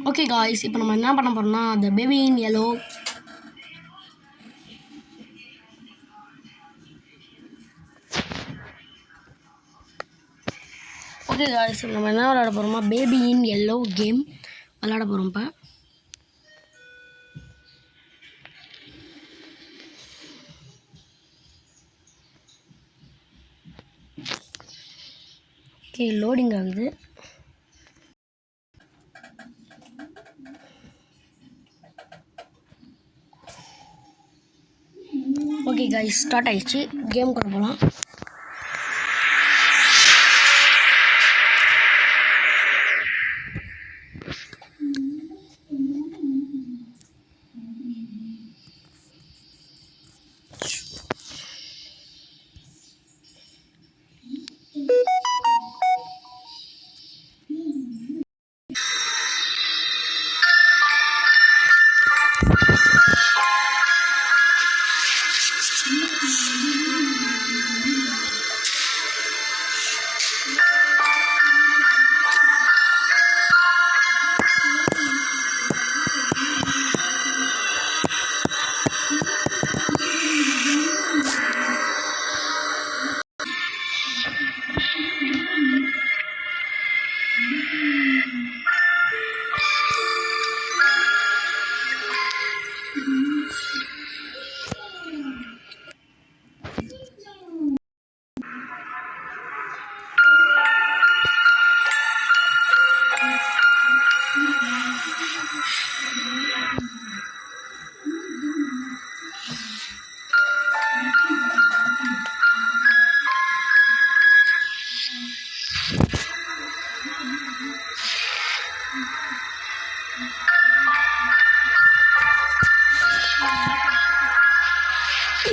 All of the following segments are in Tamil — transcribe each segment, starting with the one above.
ஓகே காய்ஸ், இப்போ நம்ம என்ன பண்ண போறோம்னா the baby in yellow okay guys, நம்ம என்ன விளையாட போறோம்னா பேபி இன் yellow கேம் விளையாட போறோம். இப்போ ஓகே லோடிங் ஆகுது. ஓகே காய்ஸ், ஸ்டார்ட் ஆயிடுச்சு. கேம் கூட போகலாம்.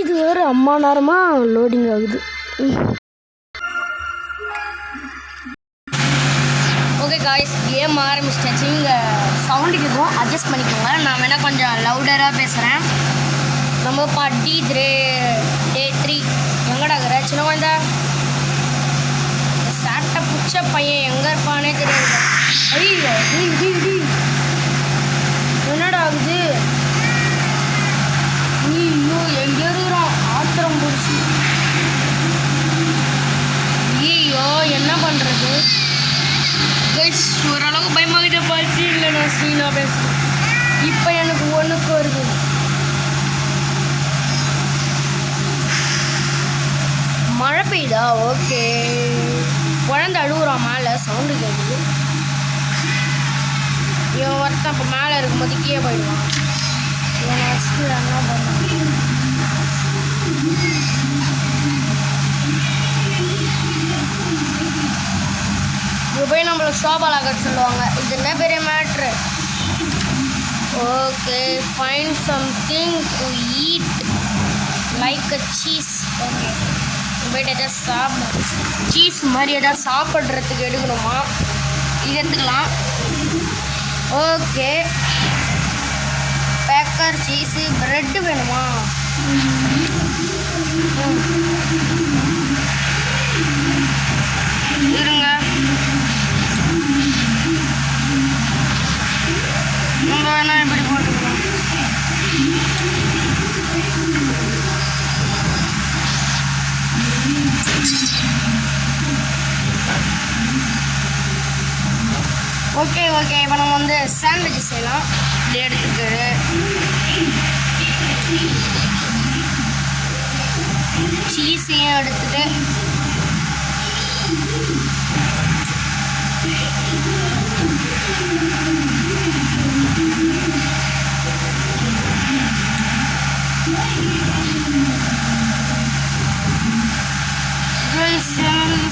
இது வேறு அம்மா நேரமாக லோடிங் ஆகுது. ஓகே காய்ஸ், கேம் ஆரம்பிச்சிட்டாச்சு. இங்கே சவுண்டுக்கு இருக்கும், அட்ஜஸ்ட் பண்ணிக்கோங்க. நான் வேணால் கொஞ்சம் லவுடராக பேசுகிறேன். நம்ம பாட்டி டே 3 எங்கடா இருக்கிற சின்ன குழந்தை? சாட்டை பிடிச்ச பையன் எங்கே இருப்பானே தெரியாது. ஐயோ என்னடா ஆகுது? ஐயோ எங்கே இருக்கிறோம்? ஆத்திரம் பிடிச்சி. ஐயோ என்ன பண்ணுறது? ஓரளவுக்கு பயமாகிட்ட பாச்சு. இல்லை நான் சீனா பேசுகிறேன். இப்போ எனக்கு ஒன்றுக்கு வருது. மழை பெய்யுதா? ஓகே. குழந்தை அழுகுறான், மேலே சவுண்டு கேட்குது. இவன் ஒருத்தன் இப்போ மேலே இருக்கும்போது கீழே போயிடுவான். இவன் நெக்ஸ்ட்டு என்ன பண்ணுவான்? இது போய் நம்மளை ஷோபாலாக சொல்லுவாங்க. இது என்ன பெரிய matter? Okay, find something to eat like a cheese. Okay, போய்ட்டு எதாவது சாப்பிடும். சீஸ் மாதிரி எதாவது சாப்பிட்றதுக்கு எடுக்கணுமா? இது எடுத்துக்கலாம். ஓகே, பேக்கர் சீஸு ப்ரெட்டு வேணுமா? இருங்க, நம்ம வேணா இப்படி போட்டுக்கலாம். ஓகே ஓகே, இப்போ நம்ம வந்து சாண்ட்விச் செய்யலாம். இப்படி எடுத்துட்டு சீஸையும் எடுத்துட்டு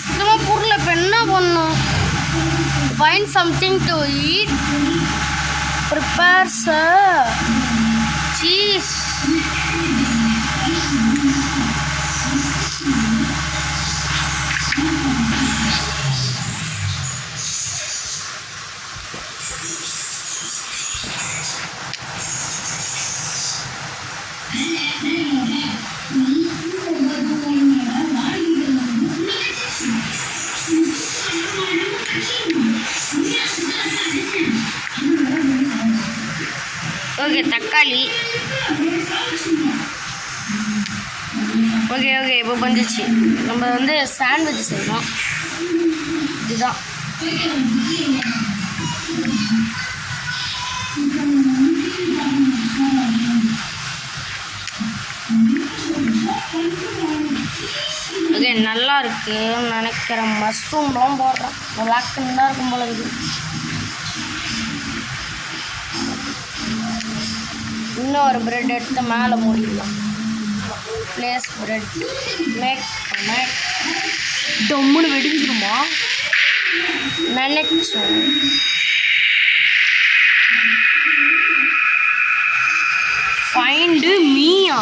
சுத்தமாக பொருள் இப்போ என்ன பண்ணும்? Find something to eat. Prepare cheese. Okay தக்காளி. ஓகே ஓகே இப்போ வந்துச்சு. நம்ம வந்து சாண்ட்விச் செய்யணும். இதுதான் ஓகே நல்லா இருக்குன்னு நினைக்கிறேன். மஷ்ரூம்லாம் போடுறேன். விளாக்குன்னு தான் இருக்கும் போல இருக்குது. இன்னொரு பிரெட் எடுத்து மேலே மூடிடலாம். பிளேஸ் பிரெட் மேக் டம்முன்னு வெடிஞ்சிருமா நினைச்சோம். ஃபைண்டு மீயா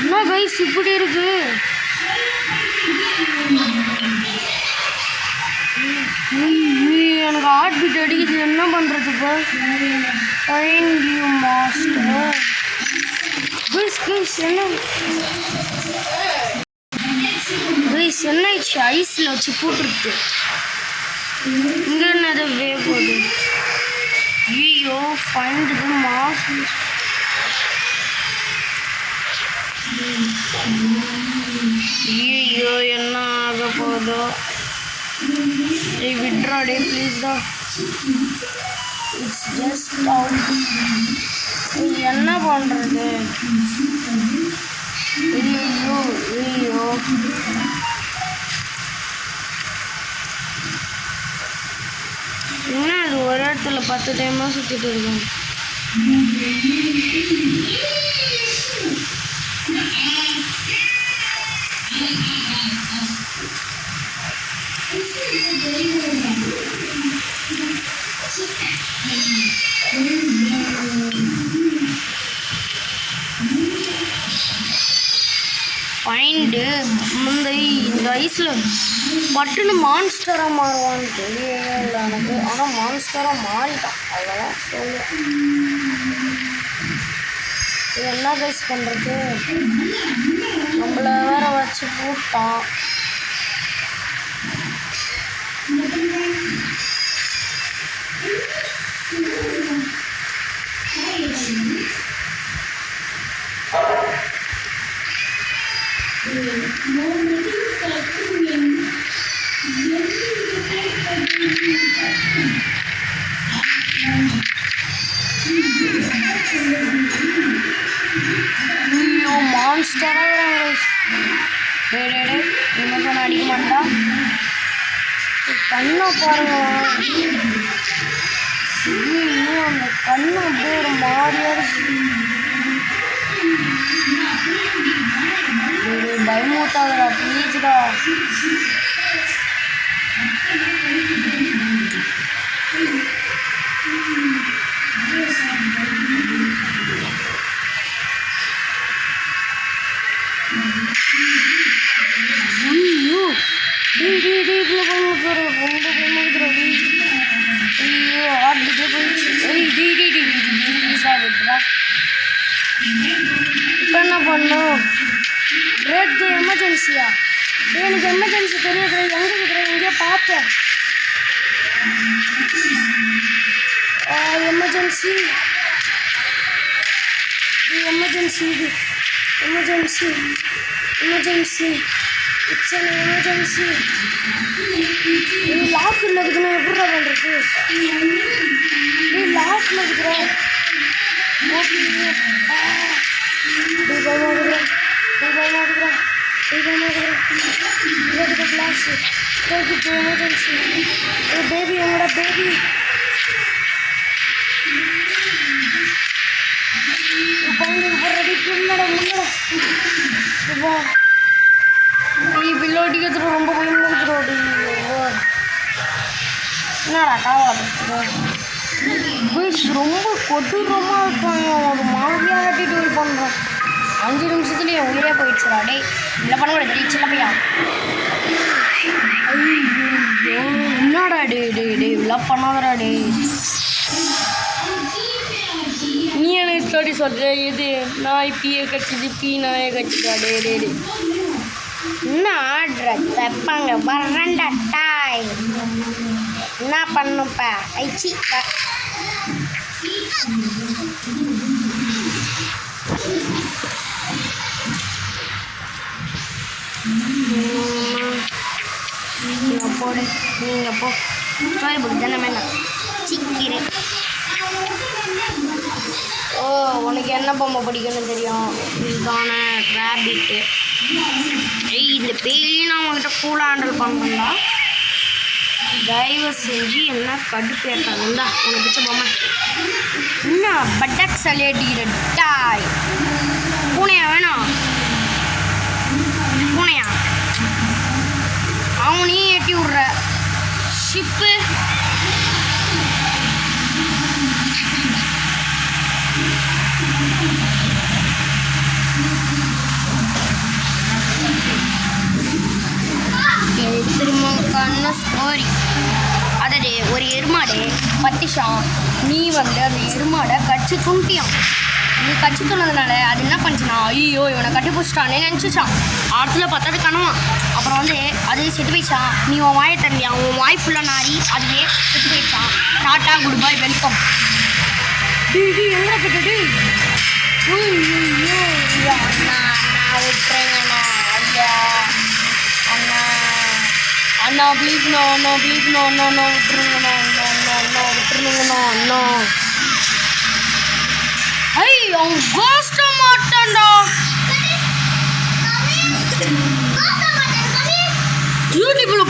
என்ன கைஸ் இப்படி இருக்கு? எனக்கு ஹார்ட் பீட் அடிக்குது. என்ன பண்ணுறது இப்போ? Find you master. கைஸ் என்ன ஆயிடுச்சு? ஐஸில் வச்சு போட்டுருக்கு. இங்கே என்னது போகுது? ஐயோ ஃபைண்ட் தி மாஸ்டர். ஐயோ என்ன ஆக போதோ? விட்ரா டே ப்ளீஸ் டா. It's just out. என்ன பண்ணுறது? ஐயோ ஐயோ என்ன அது ஒரு இடத்துல 10 டைமாக சுற்றிட்டு இருக்கேன். ஃபைண்டு இந்த ஐஸில் பட்டுன்னு மான்ஸ்டராக மாறுவான்னு தெரியவே இல்லை எனக்கு. ஆனால் மான்ஸ்டராக மாறிட்டான். அவ்வளோதான் சொல்லுவேன். இது என்ன கைஸ் பண்ணுறது? நம்மளை வேற வச்சு போட்டான். ஐயோ மான்ஸ்டராக இன்னும் அடிக்க மாட்டா. கண்ணை பாருங்க. இன்னும் அந்த கண்ணு அப்படியே ஒரு மாதிரியா இருக்கு. பயமூத்தாதடா ப்ளீஸ்டா. ஐயோ ரொம்ப பயமுறுத்துறடி. ஐயோ ஆடிட்டே போயிடுச்சு. விட்றா. இப்போ என்ன பண்ணும்? பிரேக் தி எமர்ஜென்சியா? எனக்கு எமர்ஜென்சி தெரியாது. எங்கே இருக்கிறேன்? எங்கேயோ பார்த்தேன். எமர்ஜென்சி எமர்ஜென்சி இது emergency emergency it's an emergency. லாக்கில் இருக்குதுன்னா எப்படிடா பண்ணுறது? லாக்கில் இருக்கிறேன். Glass emergency. பேபி என்னோட பேபி. குழந்தைக்கு போடுறடி பின்னடா முன்னடா. பில்லோட்டிக்கிறது ரொம்ப பயமுறுத்துறோடி. என்னடா காவலை ரொம்ப கொடூரமாக இருக்காங்க. ஒரு மாதிரியாக ஆட்டிடியூட் பண்ணுறான். 5 நிமிஷத்துலேயே என் உயிரே போயிடுச்சுடா. டே இல்லை பண்ண கூட தெரியும் சின்ன பையா. ஐயோ என்னடா டே இதெல்லாம் பண்ணாதடா டே. நீ எனக்கு ஸ்டோரி சொல்கிற இது நாய் பீயை கட்சிது பீ நாயை கட்சிதா. டே என்ன ஆடுற தப்பாங்க வரண்டா டாய். டாய் என்ன பண்ணுப்ப ஐச்சி போடு நீங்கள் போ ஸ்டோரி புக் தானே வேணாம் சிக்கிறேன். ஓ உனக்கு என்ன பொம்மை பிடிக்குன்னு தெரியும், இதுதான ரேபிட்டு. இந்த பேய் நான் உங்ககிட்ட கூலாக ஹேண்டில் பண்ணுறா, தயவு செஞ்சு என்ன கடுப்பு ஏற்றாதுந்தா உனக்கு பிடிச்ச பொம்மை. என்ன பட்டக் சலேட்டிக்கிற டாய் பூனையா வேணாம், பூனையா அவனையும் ஏற்றி விட்ற ஷிப்பு. திரும்ப ஸ்டோரி, அதாவது ஒரு எருமாடு பத்திஷான், நீ வந்து அந்த எருமாடை கடிச்சு துண்டியான். நீ கடிச்சு துண்ணதுனால அது என்ன பண்ணுச்சுன்னா, ஐயோ இவனை கட்டி பிடிச்சிட்டானே நினச்சிச்சான். ஆற்றுல பார்த்தது கனவான். அப்புறம் வந்து அது செத்து போயிடுச்சான். நீ உன் வாயை தரலையா, உன் வாய் ஃபுல்லாக நாரி அதுவே செத்து போயிடுச்சான். Tata good bye welcome. எங்கே கிட்டடி அண்ணா அண்ணா விட்டுறேங்கண்ணா, ஐயா அண்ணா அண்ணா ப்ளீஸ்ண்ணா, அண்ணா ப்ளீஸ்ண்ணா, அண்ணா அண்ணா விட்டுருங்கண்ணா, அண்ணா அண்ணா அண்ணா விட்டுருங்கண்ணா அண்ணா. ஐ அவன் கோஸ்ட மாட்டான்டா, யூடியூப்ல